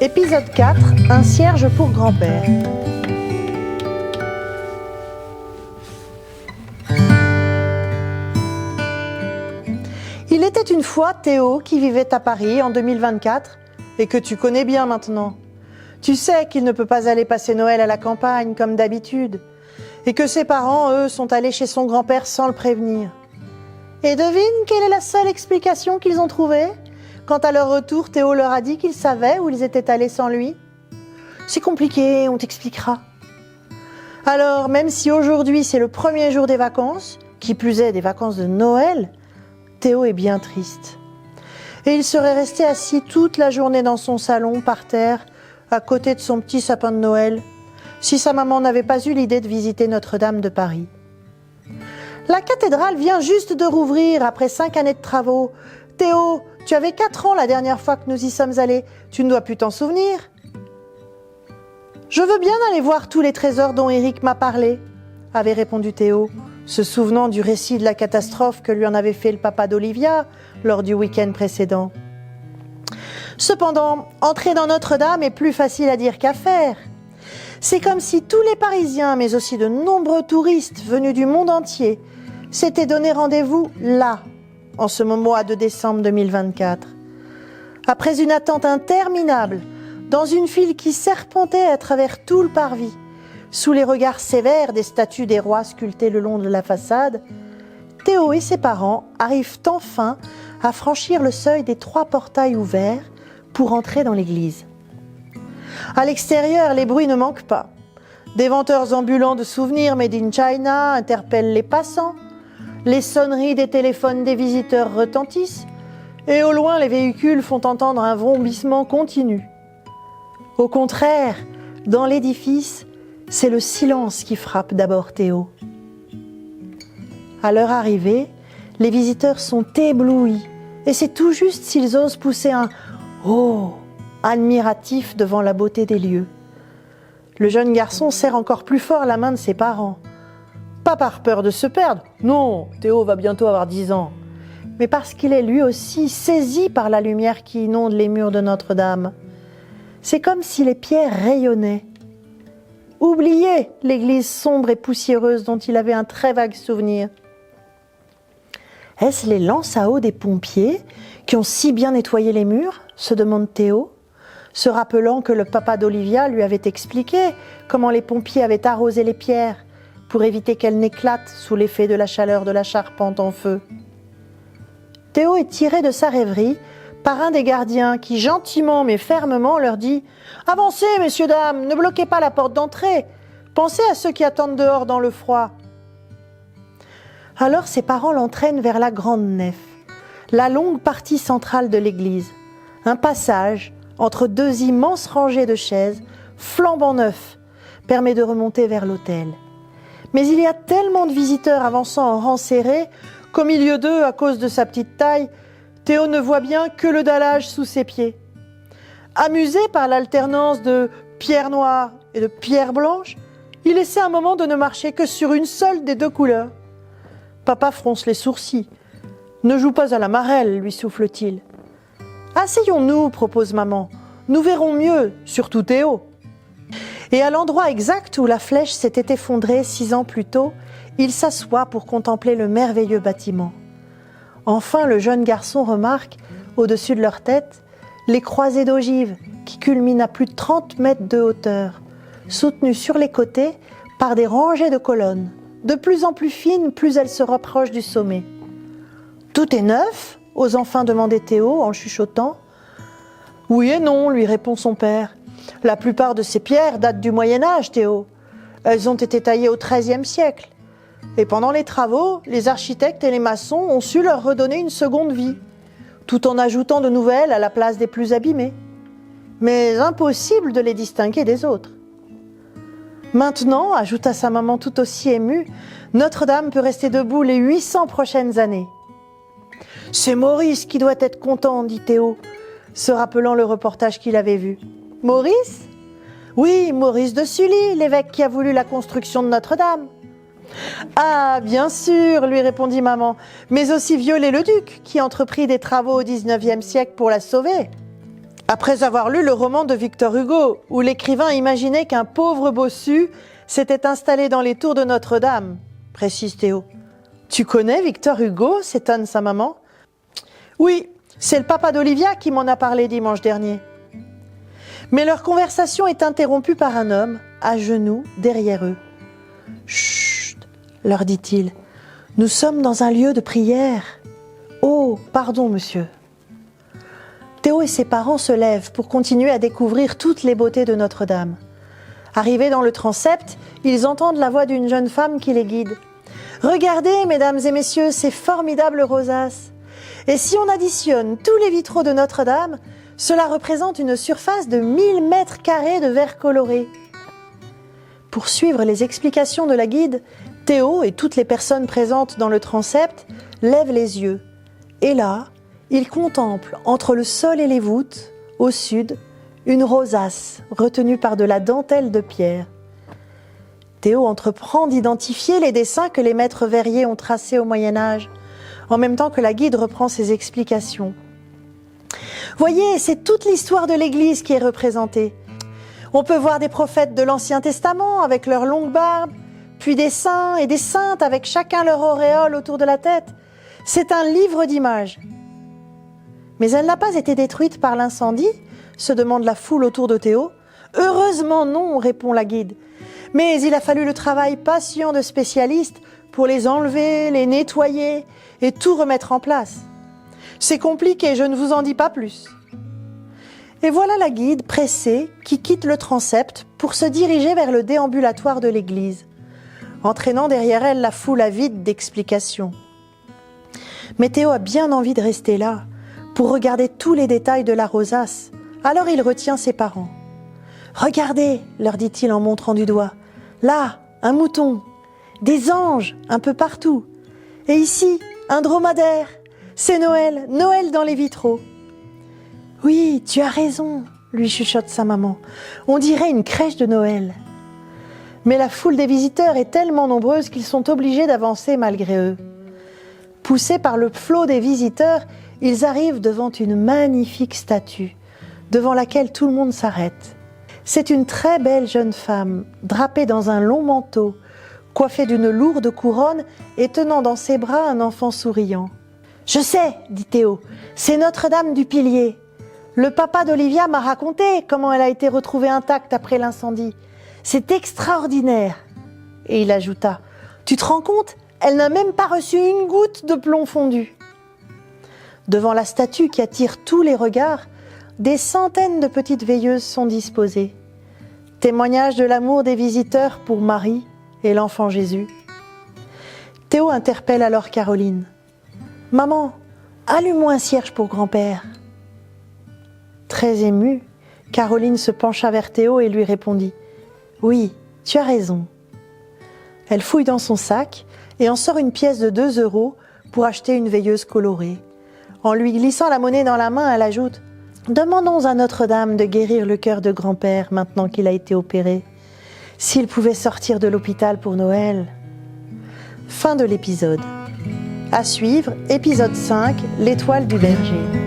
Épisode 4, un cierge pour grand-père. Il était une fois Théo qui vivait à Paris en 2024 et que tu connais bien maintenant. Tu sais qu'il ne peut pas aller passer Noël à la campagne comme d'habitude et que ses parents, eux, sont allés chez son grand-père sans le prévenir. Et devine quelle est la seule explication qu'ils ont trouvée ? Quand à leur retour, Théo leur a dit qu'ils savaient où ils étaient allés sans lui. C'est compliqué, on t'expliquera. Alors, même si aujourd'hui c'est le premier jour des vacances, qui plus est des vacances de Noël, Théo est bien triste. Et il serait resté assis toute la journée dans son salon, par terre, à côté de son petit sapin de Noël, si sa maman n'avait pas eu l'idée de visiter Notre-Dame de Paris. La cathédrale vient juste de rouvrir après 5 années de travaux. Théo, tu avais 4 ans la dernière fois que nous y sommes allés. Tu ne dois plus t'en souvenir. Je veux bien aller voir tous les trésors dont Eric m'a parlé, avait répondu Théo, se souvenant du récit de la catastrophe que lui en avait fait le papa d'Olivia lors du week-end précédent. Cependant, entrer dans Notre-Dame est plus facile à dire qu'à faire. C'est comme si tous les Parisiens, mais aussi de nombreux touristes venus du monde entier, s'étaient donné rendez-vous là, en ce mois de décembre 2024. Après une attente interminable, dans une file qui serpentait à travers tout le parvis, sous les regards sévères des statues des rois sculptées le long de la façade, Théo et ses parents arrivent enfin à franchir le seuil des 3 portails ouverts pour entrer dans l'église. À l'extérieur, les bruits ne manquent pas. Des vendeurs ambulants de souvenirs made in China interpellent les passants, les sonneries des téléphones des visiteurs retentissent, et au loin, les véhicules font entendre un vrombissement continu. Au contraire, dans l'édifice, c'est le silence qui frappe d'abord Théo. À leur arrivée, les visiteurs sont éblouis, et c'est tout juste s'ils osent pousser un « Oh !» admiratif devant la beauté des lieux. Le jeune garçon serre encore plus fort la main de ses parents. Pas par peur de se perdre, non, Théo va bientôt avoir 10 ans, mais parce qu'il est lui aussi saisi par la lumière qui inonde les murs de Notre-Dame. C'est comme si les pierres rayonnaient. Oubliez l'église sombre et poussiéreuse dont il avait un très vague souvenir. Est-ce les lances à eau des pompiers qui ont si bien nettoyé les murs ? Se demande Théo, se rappelant que le papa d'Olivia lui avait expliqué comment les pompiers avaient arrosé les pierres pour éviter qu'elles n'éclatent sous l'effet de la chaleur de la charpente en feu. Théo est tiré de sa rêverie par un des gardiens qui, gentiment mais fermement, leur dit « Avancez, messieurs, dames, ne bloquez pas la porte d'entrée. Pensez à ceux qui attendent dehors dans le froid. » Alors ses parents l'entraînent vers la grande nef, la longue partie centrale de l'église, un passage entre 2 immenses rangées de chaises, flambant neufs, permet de remonter vers l'autel. Mais il y a tellement de visiteurs avançant en rang serré qu'au milieu d'eux, à cause de sa petite taille, Théo ne voit bien que le dallage sous ses pieds. Amusé par l'alternance de pierre noire et de pierre blanche, il essaie un moment de ne marcher que sur une seule des 2 couleurs. Papa fronce les sourcils. « Ne joue pas à la marelle, lui souffle-t-il. »« Asseyons-nous, propose maman. Nous verrons mieux, surtout Théo. » Et à l'endroit exact où la flèche s'était effondrée 6 ans plus tôt, il s'assoit pour contempler le merveilleux bâtiment. Enfin, le jeune garçon remarque, au-dessus de leur tête, les croisées d'ogives qui culminent à plus de 30 mètres de hauteur, soutenues sur les côtés par des rangées de colonnes, de plus en plus fines plus elles se rapprochent du sommet. « Tout est neuf ?» ose enfin demander Théo en chuchotant. « Oui et non, lui répond son père. La plupart de ces pierres datent du Moyen-Âge, Théo. Elles ont été taillées au XIIIe siècle. Et pendant les travaux, les architectes et les maçons ont su leur redonner une seconde vie, tout en ajoutant de nouvelles à la place des plus abîmées. Mais impossible de les distinguer des autres. Maintenant, ajouta sa maman tout aussi émue, Notre-Dame peut rester debout les 800 prochaines années. « C'est Maurice qui doit être content, dit Théo, se rappelant le reportage qu'il avait vu. « Maurice ? Oui, Maurice de Sully, l'évêque qui a voulu la construction de Notre-Dame. Ah, bien sûr, lui répondit maman, mais aussi Viollet-le-Duc, qui entreprit des travaux au XIXe siècle pour la sauver. Après avoir lu le roman de Victor Hugo, où l'écrivain imaginait qu'un pauvre bossu s'était installé dans les tours de Notre-Dame, précise Théo. Tu connais Victor Hugo, s'étonne sa maman. Oui, c'est le papa d'Olivia qui m'en a parlé dimanche dernier. Mais leur conversation est interrompue par un homme, à genoux, derrière eux. Chut, leur dit-il, nous sommes dans un lieu de prière. Oh, pardon, monsieur. Théo et ses parents se lèvent pour continuer à découvrir toutes les beautés de Notre-Dame. Arrivés dans le transept, ils entendent la voix d'une jeune femme qui les guide. « Regardez, mesdames et messieurs, ces formidables rosaces. Et si on additionne tous les vitraux de Notre-Dame, cela représente une surface de 1000 mètres carrés de verre coloré. » Pour suivre les explications de la guide, Théo et toutes les personnes présentes dans le transept lèvent les yeux. Et là, ils contemplent, entre le sol et les voûtes, au sud, une rosace retenue par de la dentelle de pierre. Théo entreprend d'identifier les dessins que les maîtres verriers ont tracés au Moyen-Âge, en même temps que la guide reprend ses explications. Voyez, c'est toute l'histoire de l'Église qui est représentée. On peut voir des prophètes de l'Ancien Testament avec leurs longues barbes, puis des saints et des saintes avec chacun leur auréole autour de la tête. C'est un livre d'images. Mais elle n'a pas été détruite par l'incendie, se demande la foule autour de Théo. Heureusement non, répond la guide. Mais il a fallu le travail patient de spécialistes pour les enlever, les nettoyer et tout remettre en place. C'est compliqué, je ne vous en dis pas plus. Et voilà la guide, pressée, qui quitte le transept pour se diriger vers le déambulatoire de l'église, entraînant derrière elle la foule avide d'explications. Mais Théo a bien envie de rester là, pour regarder tous les détails de la rosace. Alors il retient ses parents. « Regardez, leur dit-il en montrant du doigt, là, un mouton, des anges un peu partout, et ici, un dromadaire. C'est Noël, Noël dans les vitraux. » « Oui, tu as raison, lui chuchote sa maman. On dirait une crèche de Noël. » Mais la foule des visiteurs est tellement nombreuse qu'ils sont obligés d'avancer malgré eux. Poussés par le flot des visiteurs, ils arrivent devant une magnifique statue, devant laquelle tout le monde s'arrête. C'est une très belle jeune femme, drapée dans un long manteau, coiffée d'une lourde couronne et tenant dans ses bras un enfant souriant. « Je sais, dit Théo, c'est Notre-Dame du Pilier. Le papa d'Olivia m'a raconté comment elle a été retrouvée intacte après l'incendie. C'est extraordinaire. » Et il ajouta, « Tu te rends compte ? Elle n'a même pas reçu une goutte de plomb fondu. » Devant la statue qui attire tous les regards, des centaines de petites veilleuses sont disposées. Témoignage de l'amour des visiteurs pour Marie et l'enfant Jésus. Théo interpelle alors Caroline. « Maman, allume-moi un cierge pour grand-père. » Très émue, Caroline se pencha vers Théo et lui répondit « Oui, tu as raison. » Elle fouille dans son sac et en sort une pièce de 2 € pour acheter une veilleuse colorée. En lui glissant la monnaie dans la main, elle ajoute « Demandons à Notre-Dame de guérir le cœur de grand-père maintenant qu'il a été opéré. S'il pouvait sortir de l'hôpital pour Noël. » Fin de l'épisode. À suivre, épisode 5, l'étoile du berger.